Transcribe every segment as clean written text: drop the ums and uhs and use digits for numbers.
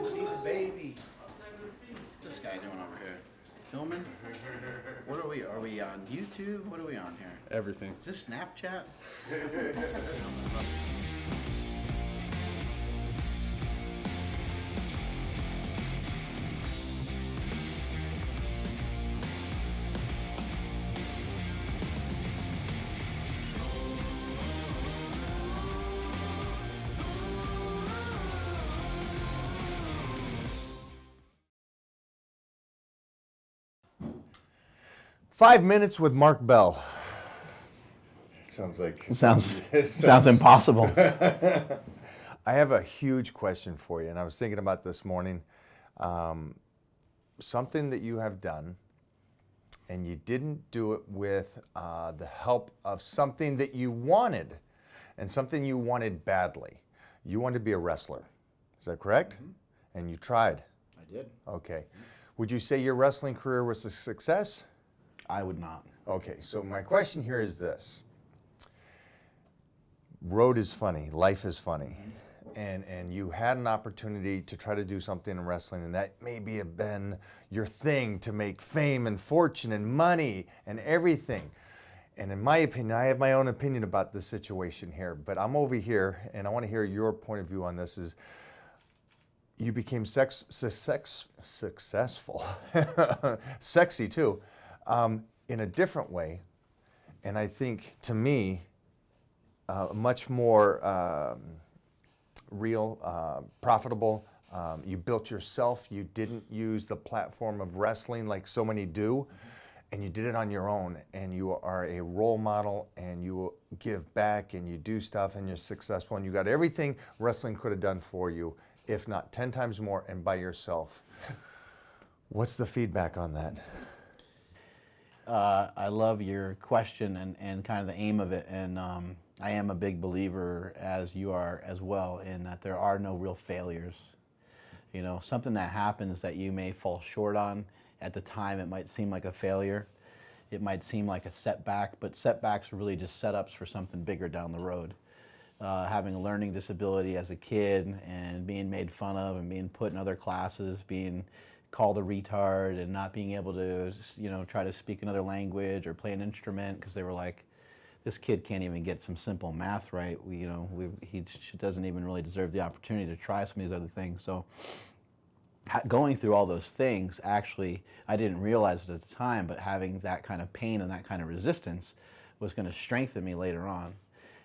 See the baby. What's this guy doing over here? Filming? What are we? Are we on YouTube? What are we on here? Everything. Is this Snapchat? 5 minutes with Mark Bell. Sounds impossible. I have a huge question for you, and I was thinking about this morning. Something that you have done, and you didn't do it with the help of something that you wanted, and something you wanted badly. You wanted to be a wrestler. Is that correct? Mm-hmm. And you tried. I did. Okay. Mm-hmm. Would you say your wrestling career was a success? I would not. Okay, so my question here is this. Road is funny, life is funny, and you had an opportunity to try to do something in wrestling, and that maybe have been your thing to make fame and fortune and money and everything. And in my opinion, I have my own opinion about this situation here, but I'm over here, and I want to hear your point of view on this. Is you became successful, sexy too, in a different way, and I think, to me, much more real, profitable. You built yourself. You didn't use the platform of wrestling like so many do, and you did it on your own, and you are a role model, and you give back, and you do stuff, and you're successful, and you got everything wrestling could have done for you, if not 10 times more, and by yourself. What's the feedback on that? I love your question and kind of the aim of it, and I am a big believer, as you are as well, in that there are no real failures. You know, something that happens that you may fall short on, at the time it might seem like a failure, it might seem like a setback, but setbacks are really just setups for something bigger down the road. Having a learning disability as a kid and being made fun of and being put in other classes, being called a retard and not being able to, try to speak another language or play an instrument because they were like, this kid can't even get some simple math right. He doesn't even really deserve the opportunity to try some of these other things. So going through all those things, actually, I didn't realize it at the time, but having that kind of pain and that kind of resistance was going to strengthen me later on.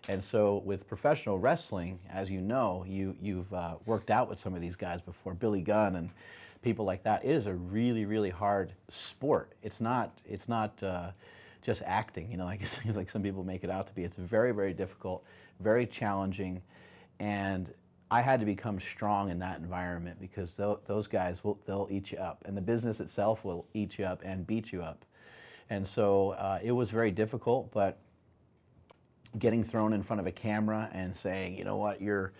And so with professional wrestling, as you know, you've worked out with some of these guys before, Billy Gunn and people like that. It is a really, really hard sport. It's not just acting, like it seems like some people make it out to be. It's very, very difficult, very challenging, and I had to become strong in that environment because those guys, they'll eat you up, and the business itself will eat you up and beat you up. And so it was very difficult, but getting thrown in front of a camera and saying, you know what, you're,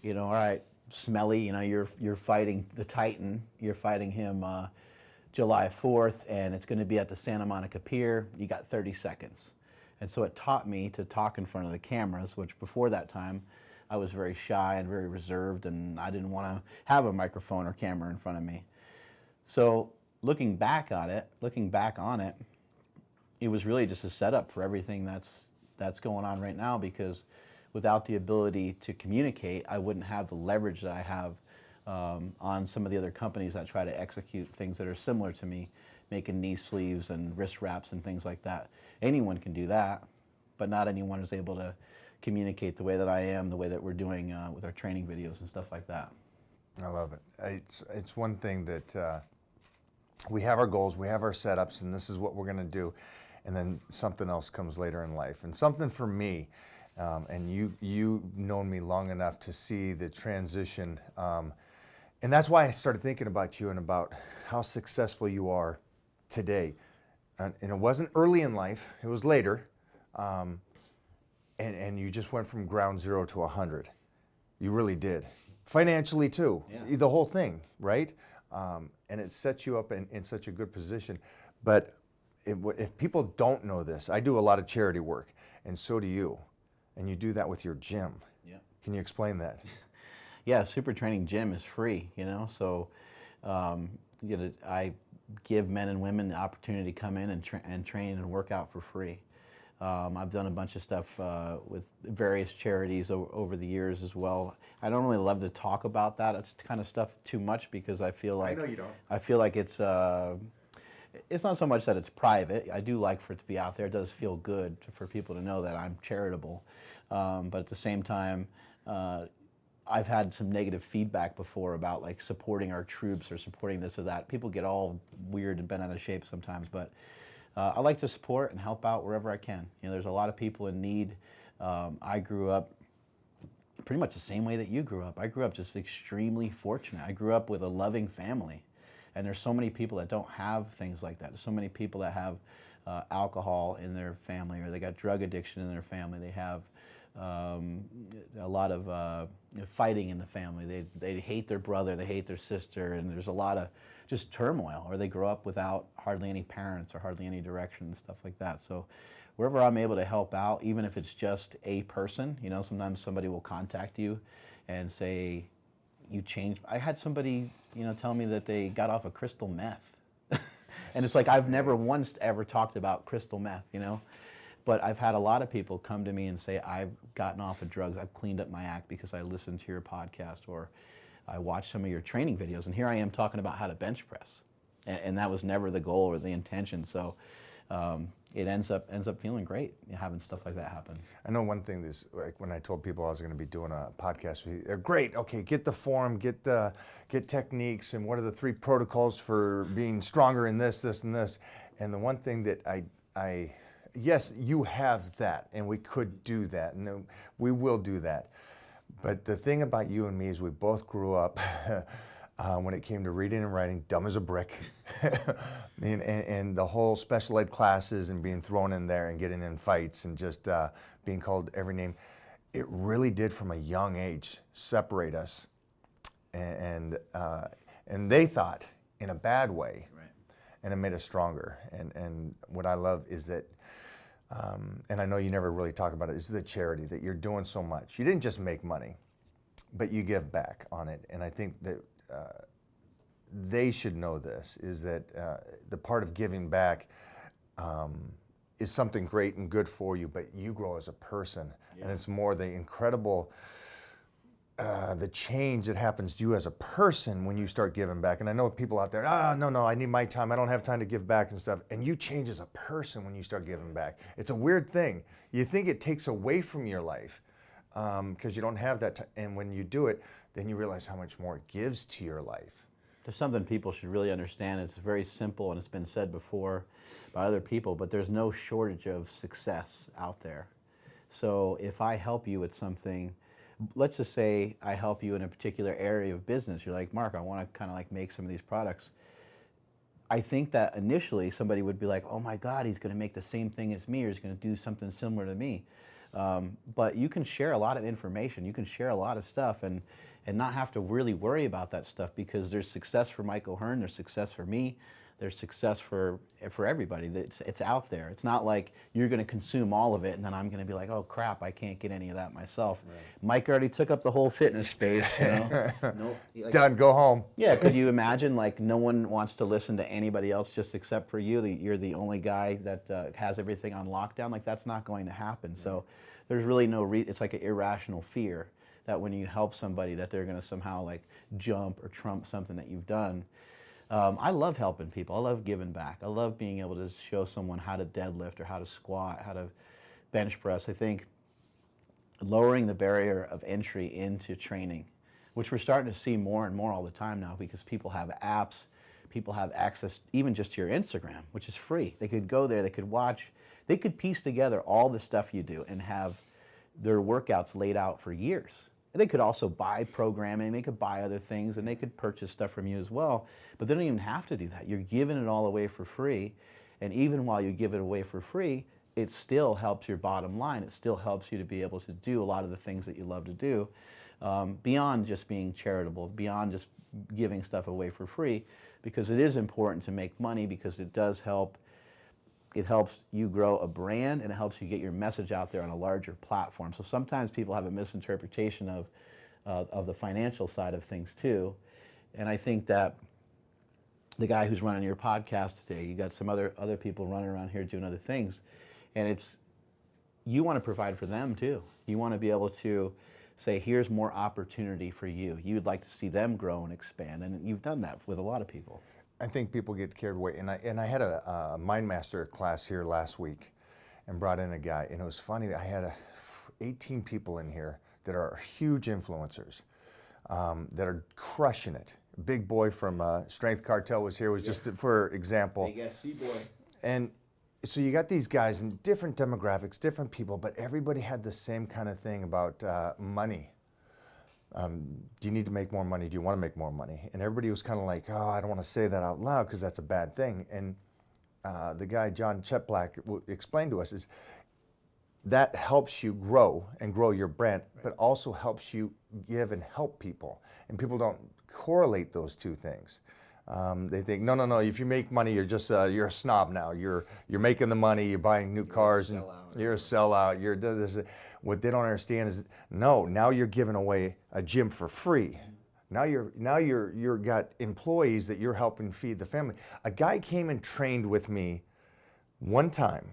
all right, Smelly, you're fighting the Titan, you're fighting him July 4th, and it's going to be at the Santa Monica Pier, you got 30 seconds. And so it taught me to talk in front of the cameras, which before that time, I was very shy and very reserved, and I didn't want to have a microphone or camera in front of me. So looking back on it, it was really just a setup for everything that's going on right now, because without the ability to communicate, I wouldn't have the leverage that I have on some of the other companies that try to execute things that are similar to me, making knee sleeves and wrist wraps and things like that. Anyone can do that, but not anyone is able to communicate the way that I am, the way that we're doing with our training videos and stuff like that. I love it. It's one thing that we have our goals, we have our setups, and this is what we're going to do, and then something else comes later in life. And something for me, and you've known me long enough to see the transition, and that's why I started thinking about you and about how successful you are today. And it wasn't early in life, it was later, and you just went from ground zero to 100. You really did. Financially too, yeah. The whole thing, right? And it sets you up in such a good position. But if people don't know this, I do a lot of charity work, and so do you. And you do that with your gym. Yeah. Can you explain that? Yeah, Super Training Gym is free, so I give men and women the opportunity to come in and train and work out for free. I've done a bunch of stuff with various charities over the years as well. I don't really love to talk about that. It's kind of stuff too much because I feel like I know you don't. I feel like it's not so much that it's private. I do like for it to be out there. It does feel good for people to know that I'm charitable, but at the same time, I've had some negative feedback before about like supporting our troops or supporting this or that. People get all weird and bent out of shape sometimes, but I like to support and help out wherever I can. There's a lot of people in need. I grew up pretty much the same way that you grew up. I grew up just extremely fortunate. I grew up with a loving family, and there's so many people that don't have things like that. There's so many people that have alcohol in their family, or they got drug addiction in their family. They have a lot of fighting in the family. They hate their brother, they hate their sister, and there's a lot of just turmoil, or they grow up without hardly any parents or hardly any direction and stuff like that. So wherever I'm able to help out, even if it's just a person, sometimes somebody will contact you and say, you changed. I had somebody, tell me that they got off of crystal meth. And it's like, I've never once ever talked about crystal meth, But I've had a lot of people come to me and say, I've gotten off of drugs, I've cleaned up my act because I listened to your podcast, or I watched some of your training videos, and here I am talking about how to bench press. And that was never the goal or the intention. So it ends up feeling great having stuff like that happen. I know one thing is, like when I told people I was going to be doing a podcast with you, they're great. Okay, get the form, get techniques, and what are the 3 protocols for being stronger in this, and this. And the one thing that I yes, you have that, and we could do that, and we will do that. But the thing about you and me is we both grew up when it came to reading and writing, dumb as a brick. and the whole special ed classes and being thrown in there and getting in fights and just being called every name. It really did from a young age separate us. And they thought in a bad way. Right. And it made us stronger. And what I love is that, and I know you never really talk about it, is the charity, that you're doing so much. You didn't just make money, but you give back on it. And I think that they should know this, is that the part of giving back is something great and good for you, but you grow as a person. Yeah. And it's more the incredible, the change that happens to you as a person when you start giving back. And I know people out there, no, I need my time. I don't have time to give back and stuff. And you change as a person when you start giving back. It's a weird thing. You think it takes away from your life because you don't have that time. And when you do it, then you realize how much more it gives to your life. There's something people should really understand. It's very simple, and it's been said before by other people, but there's no shortage of success out there. So if I help you with something, let's just say I help you in a particular area of business. You're like, Mark, I want to kind of like make some of these products. I think that initially somebody would be like, oh my God, he's going to make the same thing as me, or he's going to do something similar to me. But you can share a lot of information. You can share a lot of stuff and not have to really worry about that stuff, because there's success for Mike O'Hearn, there's success for me, there's success for everybody. It's out there. It's not like you're going to consume all of it and then I'm going to be like, oh crap, I can't get any of that myself. Right. Mike already took up the whole fitness space. Nope. Done. Go home. Yeah. Could you imagine, like, no one wants to listen to anybody else just except for you? You're the only guy that has everything on lockdown. Like, that's not going to happen. So there's really no it's like an irrational fear that when you help somebody that they're going to somehow like jump or trump something that you've done. I love helping people. I love giving back. I love being able to show someone how to deadlift or how to squat, how to bench press. I think lowering the barrier of entry into training, which we're starting to see more and more all the time now, because people have apps, people have access even just to your Instagram, which is free. They could go there, they could watch, they could piece together all the stuff you do and have their workouts laid out for years. They could also buy programming, they could buy other things, and they could purchase stuff from you as well. But they don't even have to do that. You're giving it all away for free. And even while you give it away for free, it still helps your bottom line. It still helps you to be able to do a lot of the things that you love to do, beyond just being charitable, beyond just giving stuff away for free, because it is important to make money, because it does help. It helps you grow a brand, and it helps you get your message out there on a larger platform. So sometimes people have a misinterpretation of of the financial side of things too. And I think that the guy who's running your podcast today, you got some other people running around here doing other things, and it's, you want to provide for them too. You want to be able to say, here's more opportunity for you. You'd like to see them grow and expand, and you've done that with a lot of people. I think people get carried away, and I had a Mind Master class here last week, and brought in a guy, and it was funny. I had 18 people in here that are huge influencers, that are crushing it. Big Boy from Strength Cartel was here. Was just for example. Big SC boy. And so you got these guys in different demographics, different people, but everybody had the same kind of thing about money. Do you need to make more money? Do you want to make more money? And everybody was kind of like, oh, I don't want to say that out loud because that's a bad thing. And the guy, John Chetblack, explained to us is that helps you grow and grow your brand, but also helps you give and help people. And people don't correlate those two things. They think, no, if you make money, you're just you're a snob now. You're making the money, you're buying new cars, and you're a sellout. What they don't understand is, no, now you're giving away a gym for free. Now you're got employees that you're helping feed the family. A guy came and trained with me one time,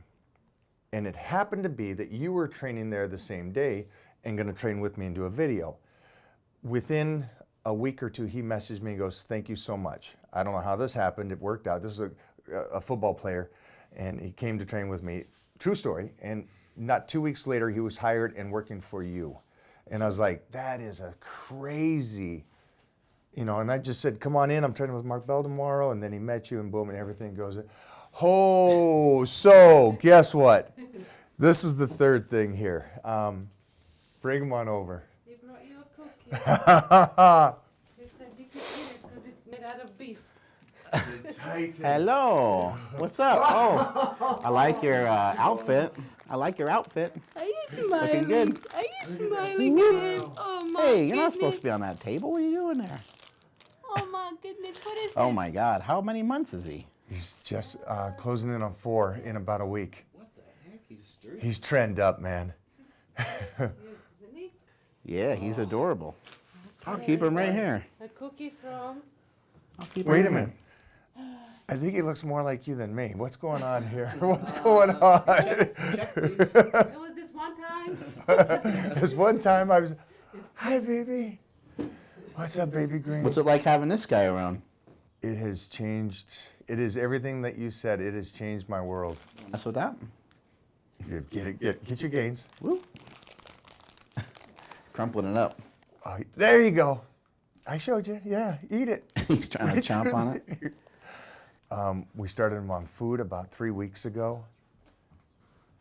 and it happened to be that you were training there the same day and going to train with me and do a video. Within a week or two, he messaged me and goes, thank you so much. I don't know how this happened. It worked out. This is a football player, and he came to train with me. True story. And not 2 weeks later, he was hired and working for you. And I was like, that is a crazy, and I just said, come on in. I'm training with Mark Bell tomorrow. And then he met you, and boom, and everything goes. Oh, so guess what? This is the third thing here. Bring him on over. They brought you a cookie. They said you could eat it because it's made out of beef. Hello. What's up? Oh, I like your outfit. I like your outfit. Are you smiling? Looking good. Are you smiling, kid? Oh my Hey, you're goodness. not supposed to be on that table. What are you doing there? Oh my goodness, what is Oh this? my God. How many months is he? He's just closing in on 4 in about a week. What the heck? He's trend up, man. Isn't it? Yeah, he's adorable. I'll keep him right here. A cookie from... I'll keep him Wait right a here. minute. I think he looks more like you than me. What's going on here? What's going on? It was this one time. This one time I was, hi, baby. What's up, baby green? What's it like having this guy around? It has changed. It is everything that you said. It has changed my world. Mess with that? Get your gains. Woo. Crumpling it up. Oh, there you go. I showed you. Yeah, eat it. He's trying to chomp on it. We started him on food about 3 weeks ago.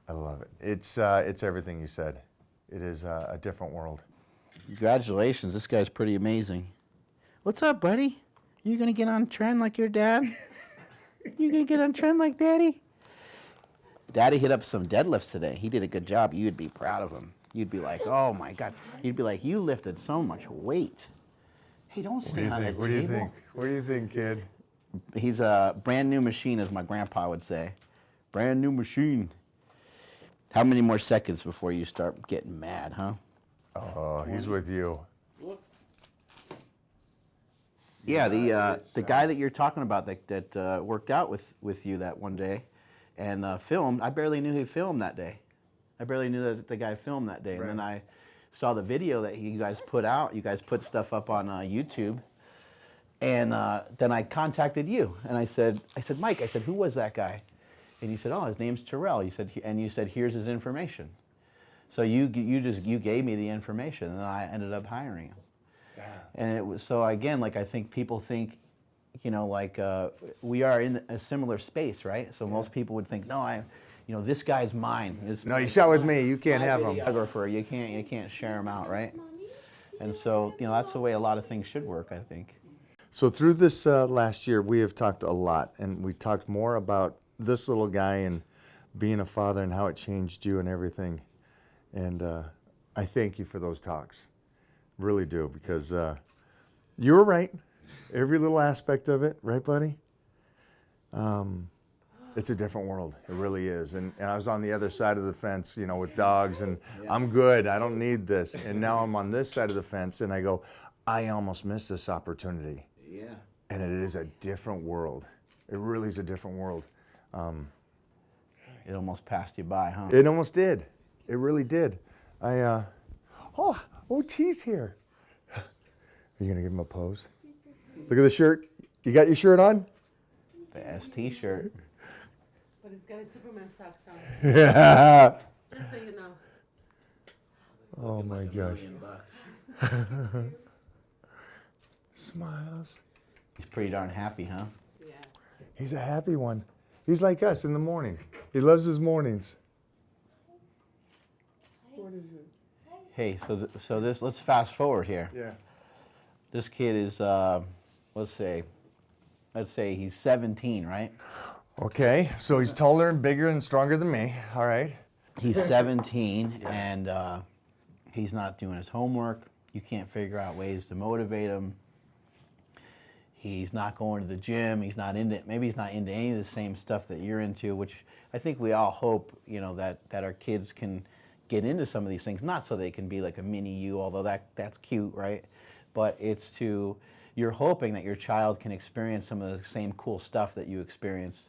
I love it. It's everything you said. It is a different world. Congratulations. This guy's pretty amazing. What's up, buddy? You gonna get on trend like your dad? You gonna get on trend like Daddy? Daddy hit up some deadlifts today. He did a good job. You'd be proud of him. You'd be like, oh my God. You'd be like, you lifted so much weight. Hey, don't stay on that table. What do you think? What do you think, kid? He's a brand new machine, as my grandpa would say. Brand new machine. How many more seconds before you start getting mad, huh? Oh, he's with you. Yeah, the guy that you're talking about that worked out with you that one day and filmed, I barely knew he filmed that day. I barely knew that the guy filmed that day. Right. And then I saw the video that you guys put out. You guys put stuff up on YouTube. And then I contacted you, and I said, Mike, who was that guy? And you said, oh, his name's Terrell. You said, here's his information. So you gave me the information, and I ended up hiring him. Yeah. And it was so again, like I think people think, we are in a similar space, right? So most people would think, no, this guy's mine. No, you shot with me. You can't have him. Videographer, you can't share him out, right? And so that's the way a lot of things should work, I think. So through this last year, we have talked a lot, and we talked more about this little guy and being a father and how it changed you and everything. And I thank you for those talks, really do, because you were right, every little aspect of it, right, buddy? It's a different world. It really is. And I was on the other side of the fence, you know, with dogs, and I'm good. I don't need this. And now I'm on this side of the fence, and I go, I almost missed this opportunity. Yeah. And it is a different world. It really is a different world. It almost passed you by, huh? It almost did. It really did. T's here. Are you going to give him a pose? Look at the shirt. You got your shirt on? The ST shirt. But it's got a Superman socks on. Yeah. Just so you know. Oh my gosh. $1,000,000. Smiles. He's pretty darn happy, huh? Yeah. He's a happy one. He's like us in the morning. He loves his mornings. What is it? Hey, so let's fast forward here. Yeah. This kid is, let's say he's 17, right? Okay, so he's taller and bigger and stronger than me. All right. He's 17 and he's not doing his homework. You can't figure out ways to motivate him. He's not going to the gym. Maybe he's not into any of the same stuff that you're into, which I think we all hope, you know, that our kids can get into some of these things, not so they can be like a mini you, although that's cute, right? But you're hoping that your child can experience some of the same cool stuff that you experienced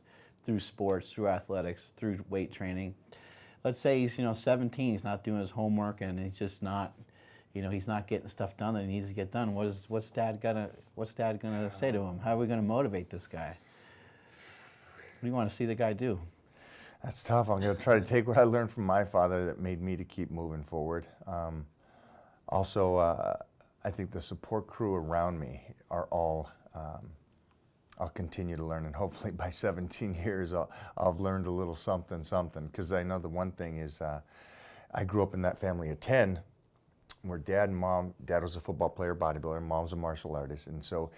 through sports, through athletics, through weight training. Let's say he's, 17, he's not doing his homework, and he's just not, he's not getting stuff done that he needs to get done. What's dad gonna say to him? How are we gonna motivate this guy? What do you want to see the guy do? That's tough. I'm going to try to take what I learned from my father that made me to keep moving forward. Also, I think the support crew around me are all, I'll continue to learn, and hopefully by 17 years I've learned a little something, because I know the one thing is I grew up in that family of 10 where dad was a football player, bodybuilder, mom's a martial artist, and so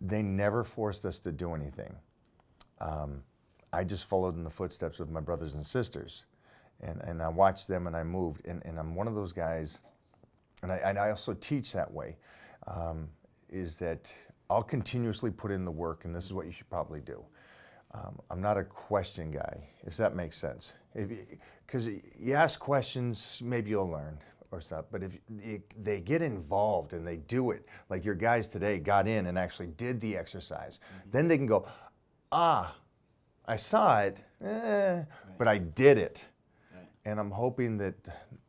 they never forced us to do anything. I just followed in the footsteps of my brothers and sisters, and I watched them and I moved, and I'm one of those guys, and I also teach that way, is that I'll continuously put in the work, and this is what you should probably do. I'm not a question guy, if that makes sense. Because you ask questions, maybe you'll learn or stuff, but if they get involved and they do it, like your guys today got in and actually did the exercise, then they can go, I saw it, but I did it. Right. And I'm hoping that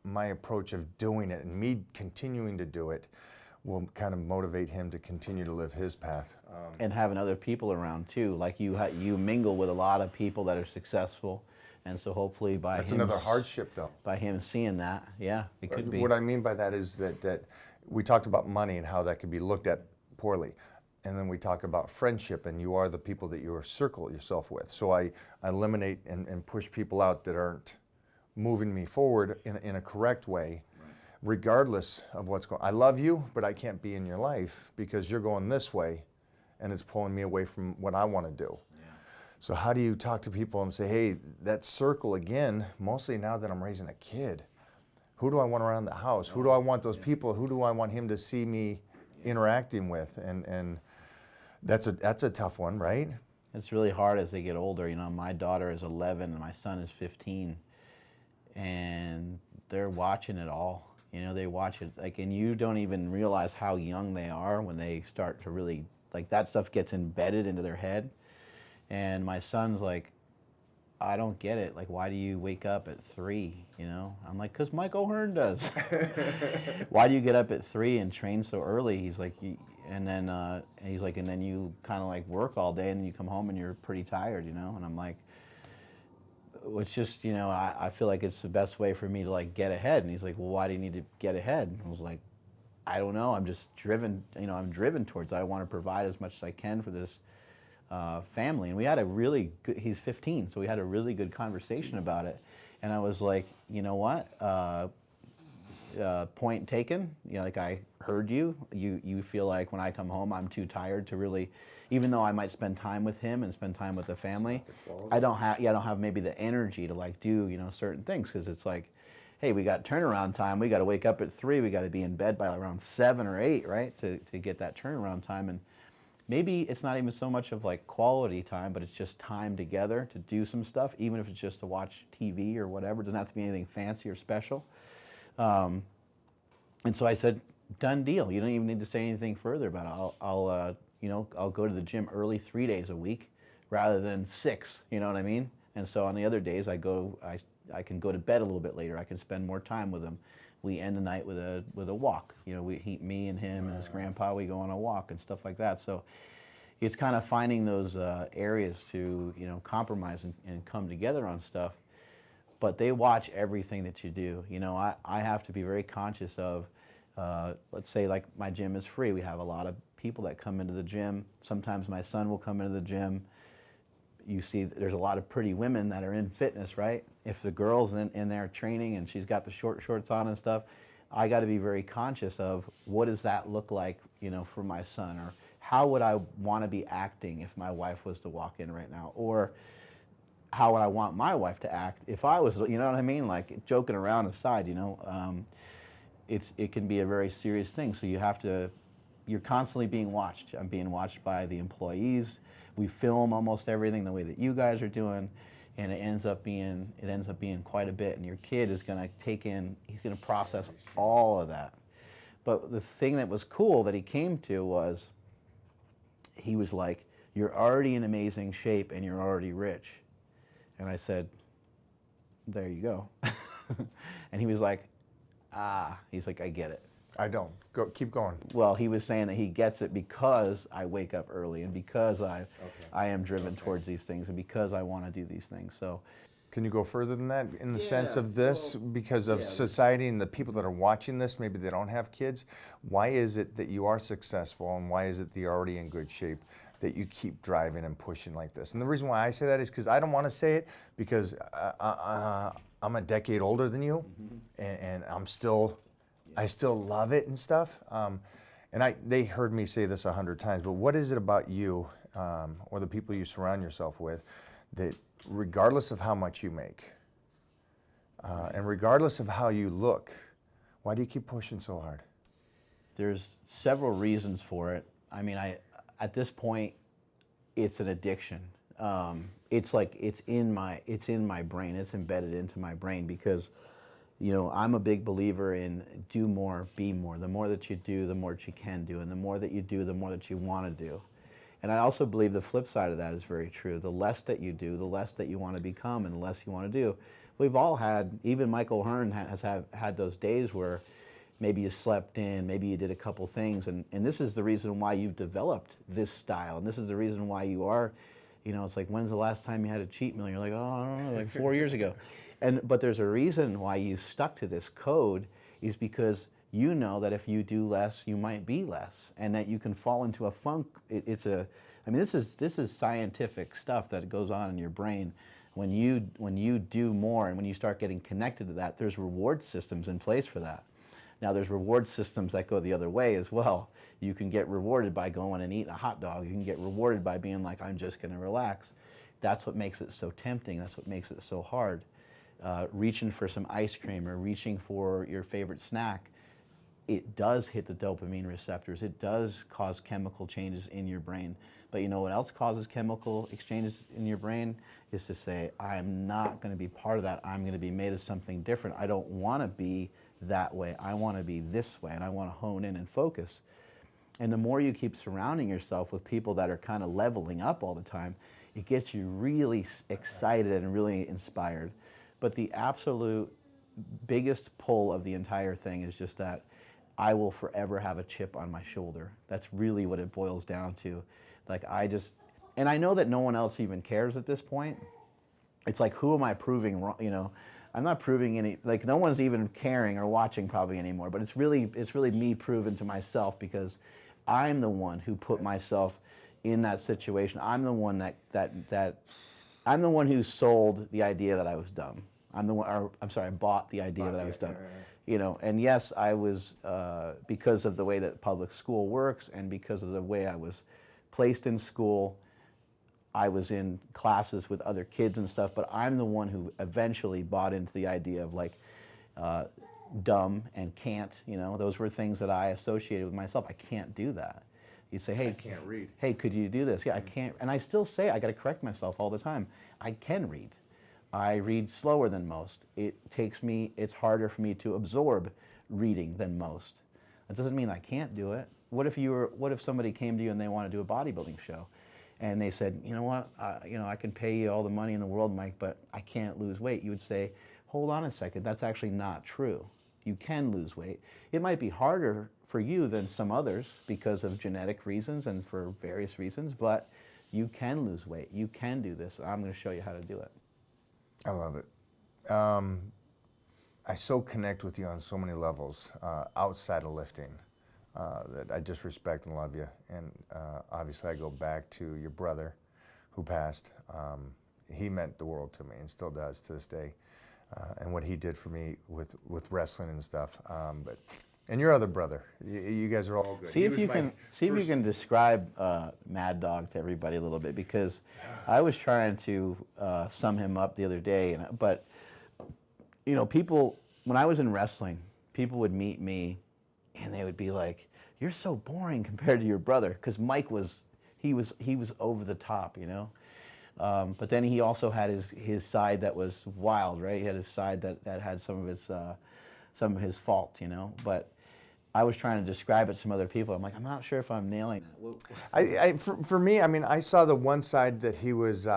my approach of doing it and me continuing to do it will kind of motivate him to continue to live his path. And having other people around too, like you mingle with a lot of people that are successful, and so hopefully that's another hardship though. By him seeing that, yeah, it could be. What I mean by that is that we talked about money and how that could be looked at poorly. And then we talk about friendship, and you are the people that you circle yourself with. So I eliminate and push people out that aren't moving me forward in a correct way, right, regardless of what's going on. I love you, but I can't be in your life because you're going this way, and it's pulling me away from what I want to do. Yeah. So how do you talk to people and say, hey, that circle again, mostly now that I'm raising a kid, who do I want around the house? Who do I want those people? Who do I want him to see me interacting with? And that's a tough one, right? It's really hard as they get older. My daughter is 11 and my son is 15, and they're watching it all. They watch it, and you don't even realize how young they are when they start to really, that stuff gets embedded into their head. And my son's like, I don't get it. Why do you wake up at 3? I'm like, because Mike O'Hearn does. Why do you get up at 3 and train so early? He's like, and then you kind of work all day, and then you come home and you're pretty tired, And I'm like, it's just, I feel like it's the best way for me to get ahead. And he's like, well, why do you need to get ahead? And I was like, I don't know. I'm just driven. I'm driven towards. I want to provide as much as I can for this family. And we had a really good, he's 15, so we had a really good conversation about it. And I was like, you know what, point taken, I heard you feel like when I come home I'm too tired to really, even though I might spend time with him and spend time with the family, I don't have maybe the energy to do, certain things, because it's like, hey, we got turnaround time, we got to wake up at 3, we got to be in bed by around 7 or 8, right, to get that turnaround time. And maybe it's not even so much of like quality time, but it's just time together to do some stuff, even if it's just to watch TV or whatever. It doesn't have to be anything fancy or special. And so I said, done deal. You don't even need to say anything further about it. I'll go to the gym early 3 days a week rather than 6. You know what I mean? And so on the other days, I can go to bed a little bit later. I can spend more time with him. We end the night with a walk. You know, me and him and his grandpa, we go on a walk and stuff like that. So it's kind of finding those areas to, you know, compromise and come together on stuff. But they watch everything that you do. You know, I have to be very conscious of, let's say like my gym is free. We have a lot of people that come into the gym. Sometimes my son will come into the gym. You see there's a lot of pretty women that are in fitness, right? If the girl's in there training and she's got the short shorts on and stuff, I got to be very conscious of what does that look like, you know, for my son, or how would I want to be acting if my wife was to walk in right now, or how would I want my wife to act if I was, you know what I mean? Like, joking around aside, you know, it can be a very serious thing. So you're constantly being watched. I'm being watched by the employees. We film almost everything the way that you guys are doing, and it ends up being quite a bit. And your kid is going to he's going to process all of that. But the thing that was cool that he came to was, he was like, "You're already in amazing shape and you're already rich." And I said, "There you go." And he was like, he's like, "I get it." I don't. Keep going. Well, he was saying that he gets it because I wake up early, and because I am driven towards these things, and because I want to do these things. So, can you go further than that in the sense of this? Because of society and the people that are watching this, maybe they don't have kids. Why is it that you are successful, and why is it that you're already in good shape, that you keep driving and pushing like this? And the reason why I say that is because I don't want to say it because I'm a decade older than you, and I still love it and stuff. And they heard me say this 100 times, but what is it about you or the people you surround yourself with that, regardless of how much you make and regardless of how you look, why do you keep pushing so hard? There's several reasons for it. I mean, at this point, it's an addiction. It's like it's in my brain. It's embedded into my brain because, you know, I'm a big believer in do more, be more. The more that you do, the more that you can do. And the more that you do, the more that you want to do. And I also believe the flip side of that is very true. The less that you do, the less that you want to become, and the less you want to do. We've all had, even Michael Hearn has had those days where maybe you slept in, maybe you did a couple things. And this is the reason why you've developed this style. And this is the reason why you are, you know, it's like, when's the last time you had a cheat meal? You're like, oh, I don't know, like 4 years ago. But there's a reason why you stuck to this code, is because you know that if you do less, you might be less, and that you can fall into a funk. I mean, this is scientific stuff that goes on in your brain. When you do more, and when you start getting connected to that, there's reward systems in place for that. Now, there's reward systems that go the other way as well. You can get rewarded by going and eating a hot dog. You can get rewarded by being like, I'm just going to relax. That's what makes it so tempting. That's what makes it so hard. Reaching for some ice cream or reaching for your favorite snack, it does hit the dopamine receptors. It does cause chemical changes in your brain. But you know what else causes chemical exchanges in your brain? Is to say, I'm not going to be part of that. I'm going to be made of something different. I don't want to be that way. I want to be this way, and I want to hone in and focus. And the more you keep surrounding yourself with people that are kind of leveling up all the time, it gets you really excited and really inspired. But the absolute biggest pull of the entire thing is just that I will forever have a chip on my shoulder. That's really what it boils down to. Like, and I know that no one else even cares at this point. It's like, who am I proving wrong? You know, I'm not proving like, no one's even caring or watching probably anymore, but it's really me proving to myself, because I'm the one who put myself in that situation. I'm the one I'm the one who sold the idea that I was dumb. I bought the idea that I was dumb. You know, and yes, I was, because of the way that public school works and because of the way I was placed in school, I was in classes with other kids and stuff, but I'm the one who eventually bought into the idea of like dumb and can't, you know, those were things that I associated with myself. I can't do that. You say, hey, I can't read. Hey, could you do this? Yeah, I can't. And I still say, I got to correct myself all the time. I can read. I read slower than most. It's harder for me to absorb reading than most. That doesn't mean I can't do it. What if somebody came to you and they want to do a bodybuilding show, and they said, you know what, I can pay you all the money in the world, Mike, but I can't lose weight. You would say, hold on a second, that's actually not true. You can lose weight. It might be harder for you than some others because of genetic reasons and for various reasons, but you can lose weight. You can do this. I'm going to show you how to do it. I love it. I so connect with you on so many levels outside of lifting that I just respect and love you. And obviously I go back to your brother who passed. He meant the world to me and still does to this day. And what he did for me with wrestling and stuff. And your other brother, you guys are all good. See if you can describe Mad Dog to everybody a little bit, because I was trying to sum him up the other day, but people, when I was in wrestling, people would meet me and they would be like, "You're so boring compared to your brother," because Mike was over the top, But then he also had his side that was wild, right? He had his side that had some of his faults, But I was trying to describe it to some other people. I'm like, I'm not sure if I'm nailing that. For me, I mean, I saw the one side that he was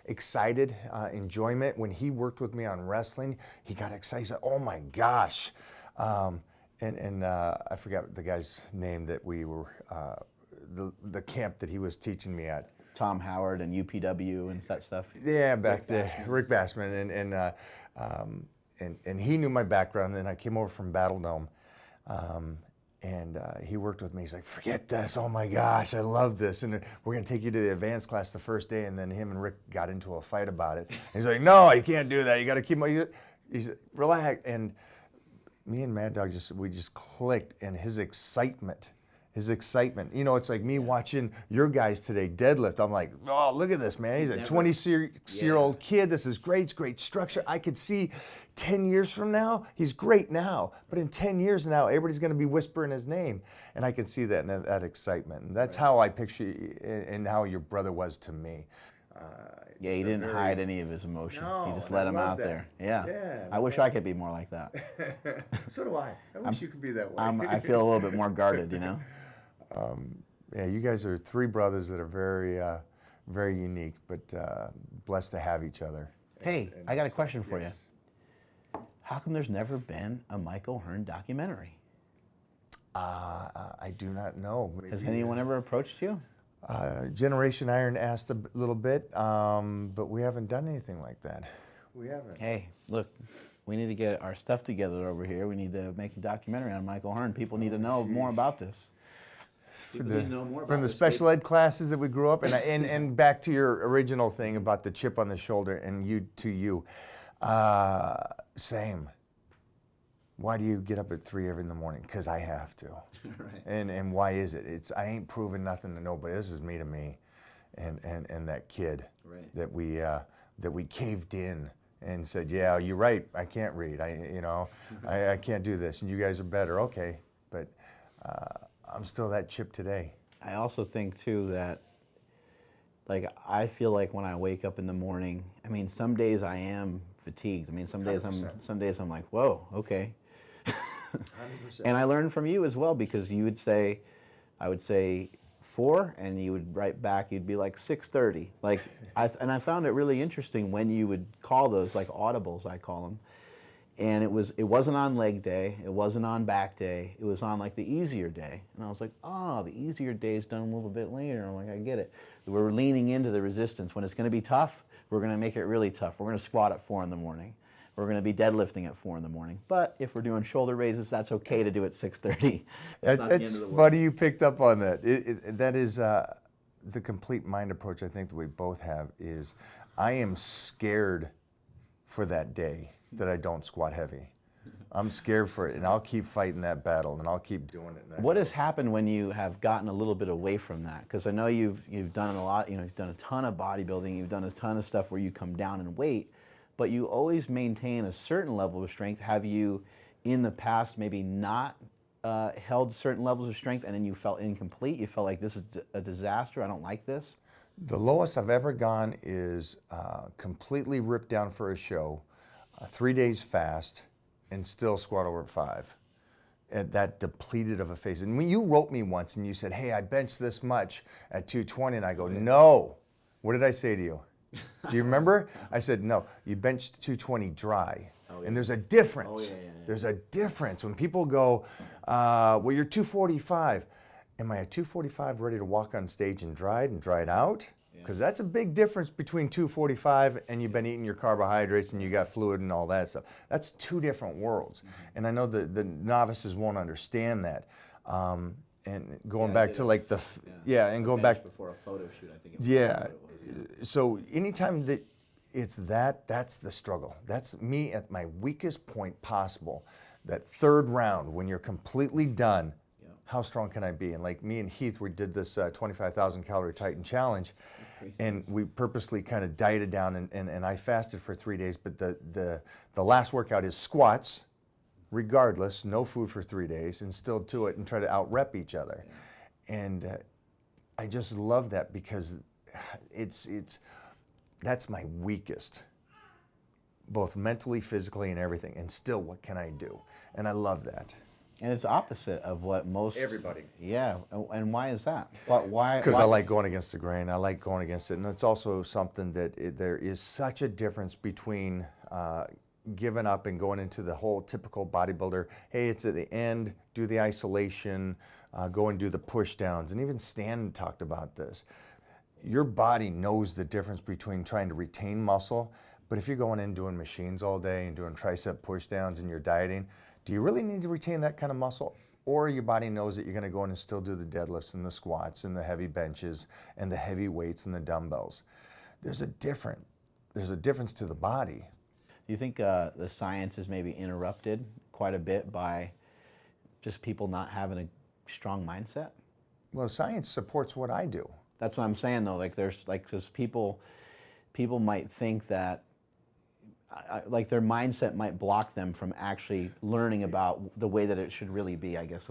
excited, enjoyment. When he worked with me on wrestling, he got excited. He said, "Oh my gosh." I forgot the guy's name that we were, the camp that he was teaching me at. Tom Howard and UPW and that stuff. Yeah, back there, Rick Bassman, and he knew my background. And I came over from Battle Dome, and he worked with me. He's like, "Forget this! Oh my gosh, I love this! And we're gonna take you to the advanced class the first day." And then him and Rick got into a fight about it. And he's like, "No, you can't do that. You got to keep my." He said, "Relax." And me and Mad Dog we just clicked, and his excitement. It's like me watching your guys today deadlift. I'm like, "Oh, look at this, man. He's a 26-year-old kid. This is great. It's great structure." I could see 10 years from now, he's great now. But in 10 years now, everybody's going to be whispering his name. And I can see that excitement. And that's how I picture you and how your brother was to me. Yeah, he didn't hide any of his emotions. No, he just let them out there. Yeah. I wish I could be more like that. So do I. I wish you could be that way. I feel a little bit more guarded, Yeah, you guys are three brothers that are very, very unique, but blessed to have each other. Hey, I got a question for you. How come there's never been a Mike O'Hearn documentary? I do not know. Has anyone ever approached you? Generation Iron asked a little bit, but we haven't done anything like that. We haven't. Hey, look, we need to get our stuff together over here. We need to make a documentary on Mike O'Hearn. People need to know more about this. From the special ed classes that we grew up in, and back to your original thing about the chip on the shoulder and you. Same. Why do you get up at 3 every in the morning? Because I have to. Right. And why is it? I ain't proving nothing to nobody. This is me to me, and that kid that we caved in and said, "Yeah, you're right. I can't read. I can't do this, and you guys are better." Okay, but I'm still that chip today. I also think too that, I feel like when I wake up in the morning, I mean, some days I am fatigued. I mean, some days I'm like, whoa, okay. 100%. And I learned from you as well, because I would say 4, and you would write back, you'd be like 6:30. And I found it really interesting when you would call those audibles, I call them. And it wasn't on leg day, it wasn't on back day, it was on the easier day. And I was like, oh, the easier day is done a little bit later. I'm like, I get it. We're leaning into the resistance. When it's going to be tough, we're going to make it really tough. We're going to squat at 4 in the morning. We're going to be deadlifting at 4 in the morning. But if we're doing shoulder raises, that's okay to do at 6:30. It's funny you picked up on that. That is the complete mind approach I think that we both have is I am scared for that day that I don't squat heavy. I'm scared for it, and I'll keep fighting that battle, and I'll keep doing it. What has happened when you have gotten a little bit away from that? Because I know you've done a lot. You've done a ton of bodybuilding. You've done a ton of stuff where you come down in weight, but you always maintain a certain level of strength. Have you, in the past, maybe not held certain levels of strength and then you felt incomplete? You felt like this is a disaster, I don't like this? The lowest I've ever gone is completely ripped down for a show, 3 days fast, and still squat over at 5. At that depleted of a phase. And when you wrote me once and you said, hey, I benched this much at 220, and I go, no. What did I say to you? Do you remember? I said, no, you benched 220 dry. Oh, yeah. And there's a difference. Oh, yeah. There's a difference. When people go, well, you're 245. Am I at 245 ready to walk on stage and dried out? Because that's a big difference between 245 and you've been eating your carbohydrates and you got fluid and all that stuff. That's two different worlds. And I know the novices won't understand that. And going back to like and going back before a photo shoot, I think. So anytime that it's that's the struggle. That's me at my weakest point possible. That third round when you're completely done. How strong can I be? And like me and Heath, we did this 25,000 calorie Titan challenge, and we purposely kind of dieted down, and I fasted for 3 days. But the last workout is squats, regardless, no food for 3 days, and still do it and try to out rep each other. And I just love that because that's my weakest, both mentally, physically, and everything. And still, what can I do? And I love that. And it's opposite of what most... Everybody. Yeah, and why is that? Why? Because I like going against the grain. I like going against it. And it's also something that there is such a difference between giving up and going into the whole typical bodybuilder. Hey, it's at the end, do the isolation, go and do the push downs. And even Stan talked about this. Your body knows the difference between trying to retain muscle, but if you're going in doing machines all day and doing tricep push downs and you're dieting, do you really need to retain that kind of muscle? Or your body knows that you're going to go in and still do the deadlifts and the squats and the heavy benches and the heavy weights and the dumbbells? There's a difference to the body. Do you think the science is maybe interrupted quite a bit by just people not having a strong mindset? Well, science supports what I do. That's what I'm saying though. Like there's because people might think that like their mindset might block them from actually learning about the way that it should really be, I guess.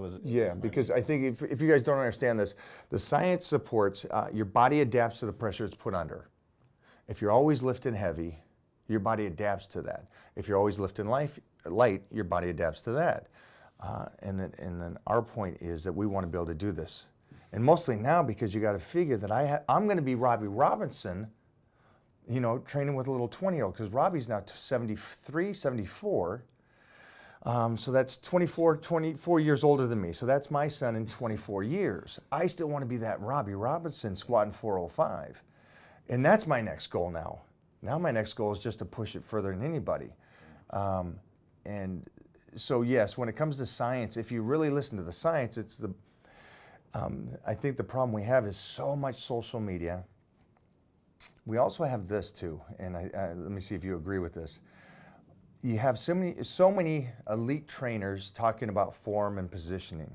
Because I think if you guys don't understand this, the science supports your body adapts to the pressure it's put under. If you're always lifting heavy, your body adapts to that. If you're always lifting light, your body adapts to that. And then our point is that we want to be able to do this. And mostly now because you got to figure that I'm going to be Robbie Robinson, you know, training with a little 20-year-old, because Robbie's now 73, 74. So that's 24 years older than me. So that's my son in 24 years. I still want to be that Robbie Robinson squatting 405. And that's my next goal now. Now my next goal is just to push it further than anybody. And so yes, when it comes to science, if you really listen to the science, it's I think the problem we have is so much social media. We also have this too, and let me see if you agree with this. You have so many elite trainers talking about form and positioning.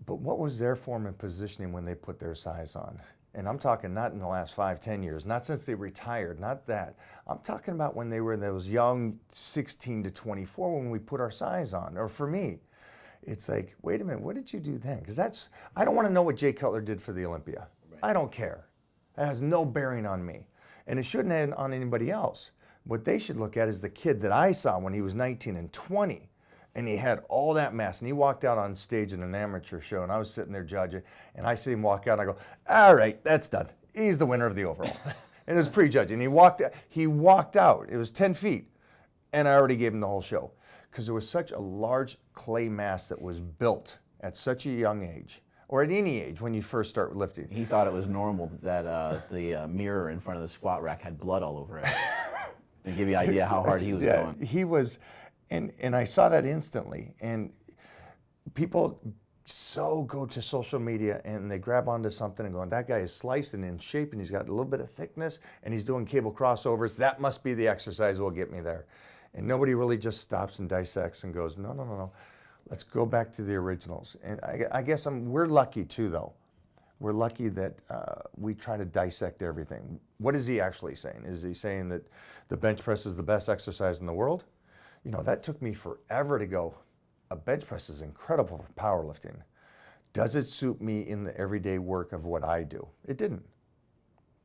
But what was their form and positioning when they put their size on? And I'm talking not in the last 5-10 years, not since they retired, not that. I'm talking about when they were those young 16 to 24 when we put our size on. Or for me, it's like, wait a minute, what did you do then? Because I don't want to know what Jay Cutler did for the Olympia. Right. I don't care. That has no bearing on me. And it shouldn't have on anybody else. What they should look at is the kid that I saw when he was 19 and 20. And he had all that mass. And he walked out on stage in an amateur show. And I was sitting there judging. And I see him walk out. And I go, all right, that's done. He's the winner of the overall. And it was pre-judging. And he walked out. It was 10 feet. And I already gave him the whole show. Because there was such a large clay mass that was built at such a young age. Or at any age when you first start lifting. He thought it was normal that the mirror in front of the squat rack had blood all over it. To give you an idea how hard he was going. He was, and I saw that instantly. And people so go to social media and they grab onto something and going, that guy is sliced and in shape and he's got a little bit of thickness and he's doing cable crossovers. That must be the exercise that will get me there. And nobody really just stops and dissects and goes, no. Let's go back to the originals. And I guess we're lucky too, though. We're lucky that we try to dissect everything. What is he actually saying? Is he saying that the bench press is the best exercise in the world? You know, that took me forever to go, a bench press is incredible for powerlifting. Does it suit me in the everyday work of what I do? It didn't.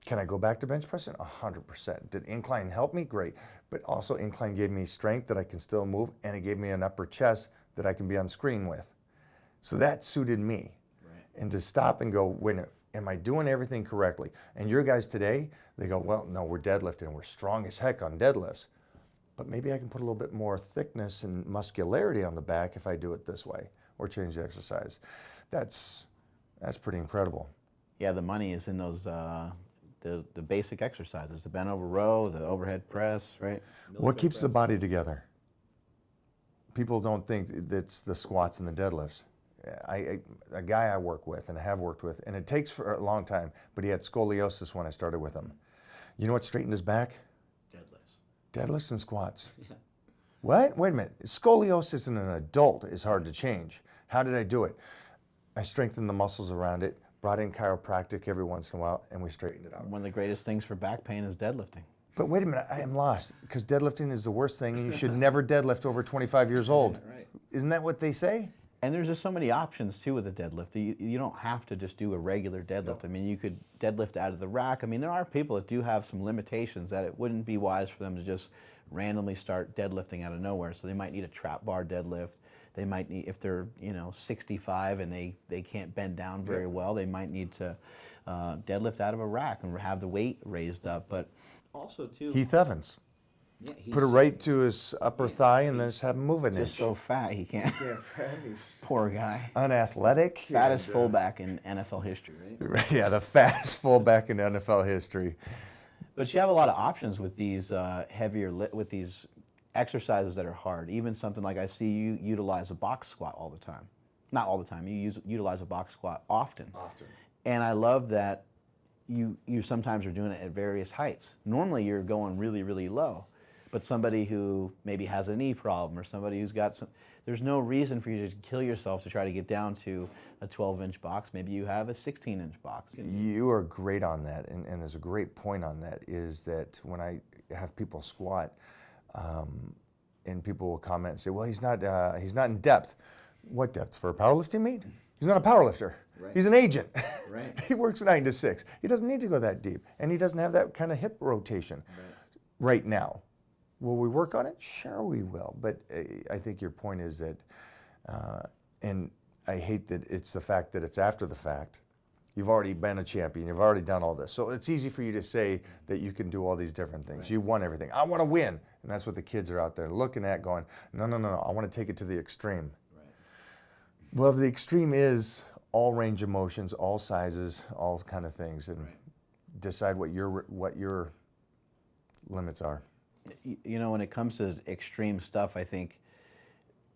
Can I go back to bench pressing? 100%. Did incline help me? Great. But also incline gave me strength that I can still move, and it gave me an upper chest that I can be on screen with. So that suited me. Right. And to stop and go, wait, am I doing everything correctly? And your guys today, they go, well, no, we're deadlifting. We're strong as heck on deadlifts. But maybe I can put a little bit more thickness and muscularity on the back if I do it this way, or change the exercise. That's pretty incredible. Yeah, the money is in those the basic exercises, the bent over row, the overhead press, right? What keeps the body together? People don't think it's the squats and the deadlifts. A guy I work with and have worked with, and it takes for a long time, but he had scoliosis when I started with him. You know what straightened his back? Deadlifts and squats. Yeah. What? Wait a minute. Scoliosis in an adult is hard to change. How did I do it? I strengthened the muscles around it, brought in chiropractic every once in a while, and we straightened it out. One of the greatest things for back pain is deadlifting. But wait a minute, I am lost, because deadlifting is the worst thing, and you should never deadlift over 25 years old. Right. Isn't that what they say? And there's just so many options too with a deadlift. You don't have to just do a regular deadlift. I mean, you could deadlift out of the rack. I mean, there are people that do have some limitations that it wouldn't be wise for them to just randomly start deadlifting out of nowhere. So they might need a trap bar deadlift. They might need, if they're 65 and they can't bend down very well, they might need to deadlift out of a rack and have the weight raised up. But also too, Heath Evans. Yeah, put it right to his upper thigh and then just have him move an inch. Just so fat he can't. Yeah, poor guy. Unathletic. Fattest fullback in NFL history, right? Yeah, the fattest fullback in NFL history. But you have a lot of options with these with these exercises that are hard. Even something like I see you utilize a box squat all the time. Not all the time. You utilize a box squat often. And I love that you sometimes are doing it at various heights. Normally you're going really, really low. But somebody who maybe has a knee problem or somebody who's got some, there's no reason for you to kill yourself to try to get down to a 12-inch box. Maybe you have a 16-inch box. You are great on that, and there's a great point on that, is that when I have people squat, and people will comment and say, well, he's not in depth. What depth? For a powerlifting meet? He's not a powerlifter. Right. He's an agent. Right. He works 9 to 6. He doesn't need to go that deep, and he doesn't have that kind of hip rotation right now. Will we work on it? Sure we will. But I think your point is that, and I hate that it's the fact that it's after the fact. You've already been a champion. You've already done all this. So it's easy for you to say that you can do all these different things. Right. You won everything. I want to win. And that's what the kids are out there looking at going, no, no, no, no. I want to take it to the extreme. Right. Well, the extreme is all range of motions, all sizes, all kind of things, and decide what your limits are. When it comes to extreme stuff, I think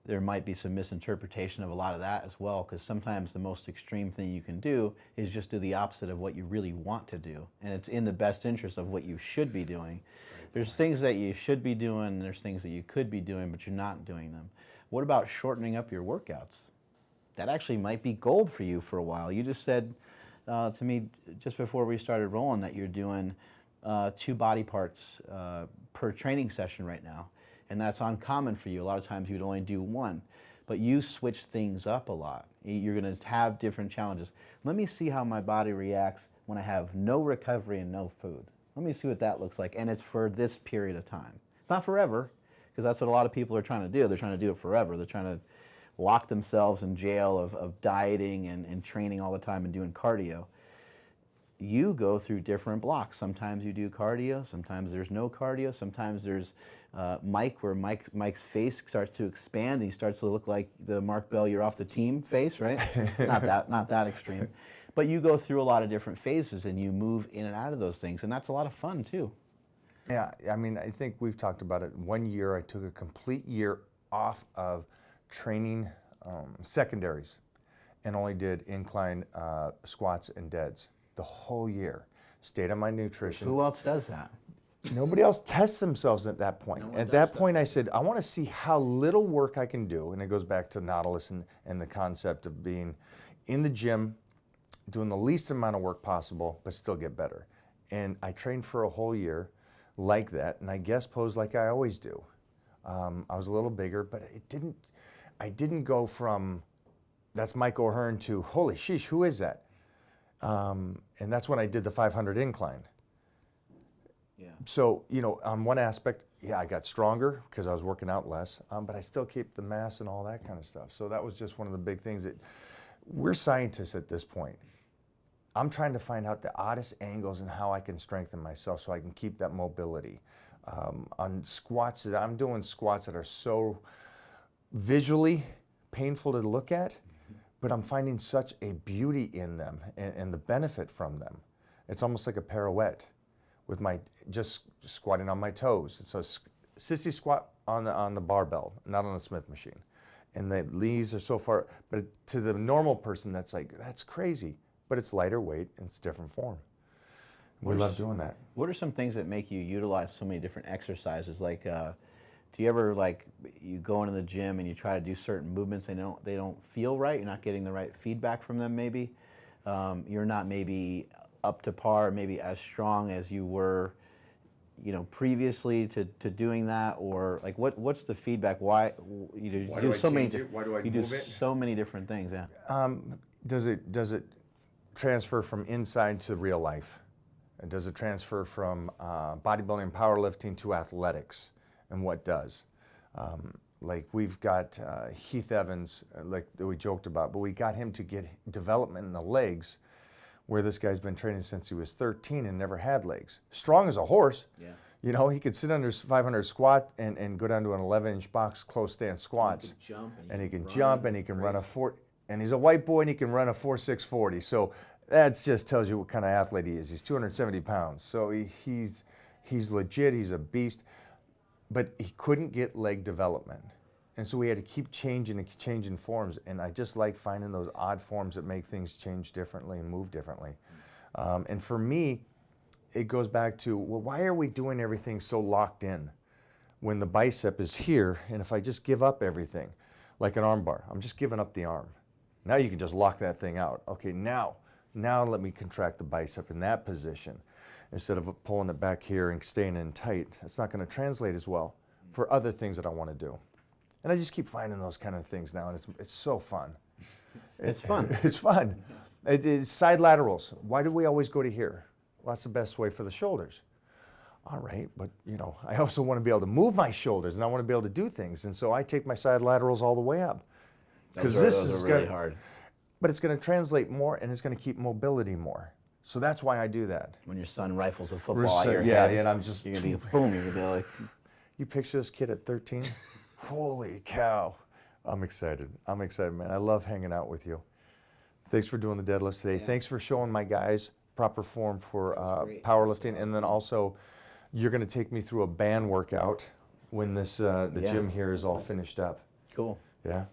there might be some misinterpretation of a lot of that as well, because sometimes the most extreme thing you can do is just do the opposite of what you really want to do, and it's in the best interest of what you should be doing. There's things that you should be doing, and there's things that you could be doing, but you're not doing them. What about shortening up your workouts? That actually might be gold for you for a while. You just said to me just before we started rolling that you're doing 2 body parts per training session right now, and that's uncommon for you. A lot of times you'd only do 1, but you switch things up a lot. You're going to have different challenges. Let me see how my body reacts when I have no recovery and no food. Let me see what that looks like, and it's for this period of time. It's not forever, because that's what a lot of people are trying to do. They're trying to do it forever. They're trying to lock themselves in jail of dieting and training all the time and doing cardio. You go through different blocks. Sometimes you do cardio, sometimes there's no cardio, sometimes there's Mike, where Mike's face starts to expand and he starts to look like the Mark Bell, you're off the team face, right? not that extreme. But you go through a lot of different phases and you move in and out of those things, and that's a lot of fun too. Yeah, I mean, I think we've talked about it. 1 year, I took a complete year off of training secondaries and only did incline squats and deads. The whole year. Stayed on my nutrition. Who else does that? Nobody else tests themselves at that point. At that point, I said, I want to see how little work I can do. And it goes back to Nautilus and the concept of being in the gym, doing the least amount of work possible, but still get better. And I trained for a whole year like that. And I guest posed like I always do. I was a little bigger, but it didn't, I didn't go from, that's Mike O'Hearn, to, holy sheesh, who is that? And that's when I did the 500 incline. Yeah. So, you know, on one aspect, yeah, I got stronger because I was working out less, but I still keep the mass and all that kind of stuff. So that was just one of the big things that we're scientists at this point. I'm trying to find out the oddest angles and how I can strengthen myself so I can keep that mobility. On squats, I'm doing squats that are so visually painful to look at, but I'm finding such a beauty in them and the benefit from them. It's almost like a pirouette with my just squatting on my toes. It's a sissy squat on the barbell, not on the Smith machine. And the knees are so far, but to the normal person, that's like, that's crazy. But it's lighter weight and it's different form. We love doing that. What are some things that make you utilize so many different exercises? Like, do you ever, like, you go into the gym and you try to do certain movements and they don't feel right? You're not getting the right feedback from them maybe? You're not maybe up to par, maybe as strong as you were, you know, previously to doing that? Or like, what's the feedback? Why you do so many? Why do I you move do it? so many different things. Yeah. Does it transfer from inside to real life? And does it transfer from bodybuilding and powerlifting to athletics? And what does? Like we've got Heath Evans, like that we joked about, but we got him to get development in the legs, where this guy's been training since he was 13 and never had legs. Strong as a horse. Yeah. You know, he could sit under 500 squat and go down to an 11-inch box close stance squats. And He can jump and he can run a and he's a white boy and he can run a 4.640. So that just tells you what kind of athlete he is. He's 270 pounds. So he's legit, he's a beast. But he couldn't get leg development. And so we had to keep changing forms. And I just like finding those odd forms that make things change differently and move differently. And for me, it goes back to, well, why are we doing everything so locked in when the bicep is here? And if I just give up everything, like an arm bar, I'm just giving up the arm. Now you can just lock that thing out. Okay, now let me contract the bicep in that position instead of pulling it back here and staying in tight. That's not going to translate as well for other things that I want to do. And I just keep finding those kind of things now, and it's so fun. It's fun. It's fun. It's side laterals. Why do we always go to here? Well, that's the best way for the shoulders. All right, but you know, I also want to be able to move my shoulders, and I want to be able to do things, and so I take my side laterals all the way up. Because those are really hard. But it's going to translate more, and it's going to keep mobility more. So that's why I do that. When your son rifles a football at your yeah, head, and I'm just, you're gonna be boom. You're gonna be like, you picture this kid at 13? Holy cow! I'm excited. I'm excited, man. I love hanging out with you. Thanks for doing the deadlifts today. Yeah. Thanks for showing my guys proper form for great. powerlifting, and then also, you're going to take me through a band workout when this the Yeah. gym here is all finished up. cool. Yeah.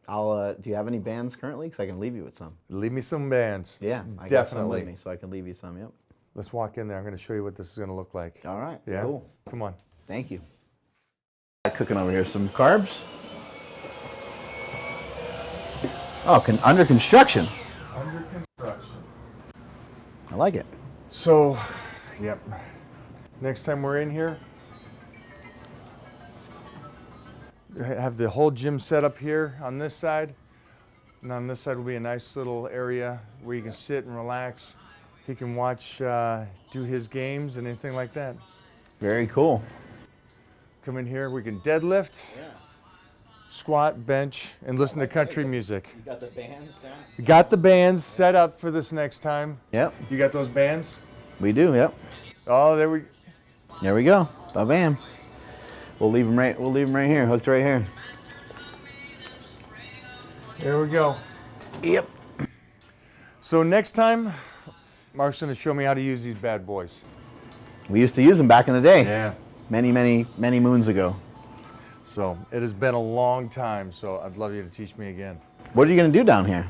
I'll. Do you have any bands currently? Because I can leave you with some. Leave me some bands. Yeah, I got some with Definitely. me, so I can leave you some. Yep. Let's walk in there. I'm going to show you what this is going to look like. All right. Yeah. Cool. Come on. Thank you. Cooking over here some carbs. Oh, under construction. Under construction. I like it. So, yep. Next time we're in here, have the whole gym set up here on this side. And on this side will be a nice little area where you can sit and relax. He can watch, do his games and anything like that. Very cool. Come in here, we can deadlift, squat, bench, and listen to country music. You got the bands down? We got the bands set up for this next time. Yep. You got those bands? We do. Yep. Oh, There we go. Ba bam. We'll leave them right. We'll leave them right here, hooked right here. there we go. Yep. So next time, Mark's gonna show me how to use these bad boys. We used to use them back in the day. Yeah. Many moons ago. So it has been a long time, so I'd love you to teach me again. What are you gonna do down here?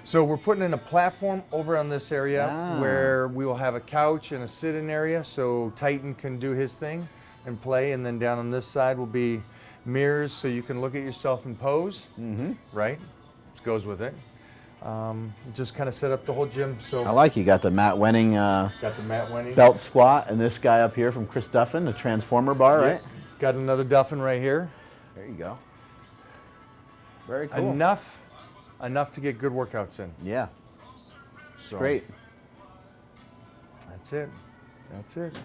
So we're putting in a platform over on this area Ah. where we will have a couch and a sit-in area so Titan can do his thing and play, and then down on this side will be mirrors so you can look at yourself and pose, right? Which goes with it. Just kind of set up the whole gym. So I like you got the Matt Wenning got the Matt Wenning. belt squat, and this guy up here from Chris Duffin, the Transformer bar, Yep. right? Got another Duffin right here. There you go. Very cool. Enough to get good workouts in. Yeah. So, Great. That's it. That's it.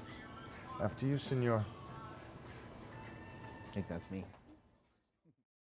After you, senor. I think that's me.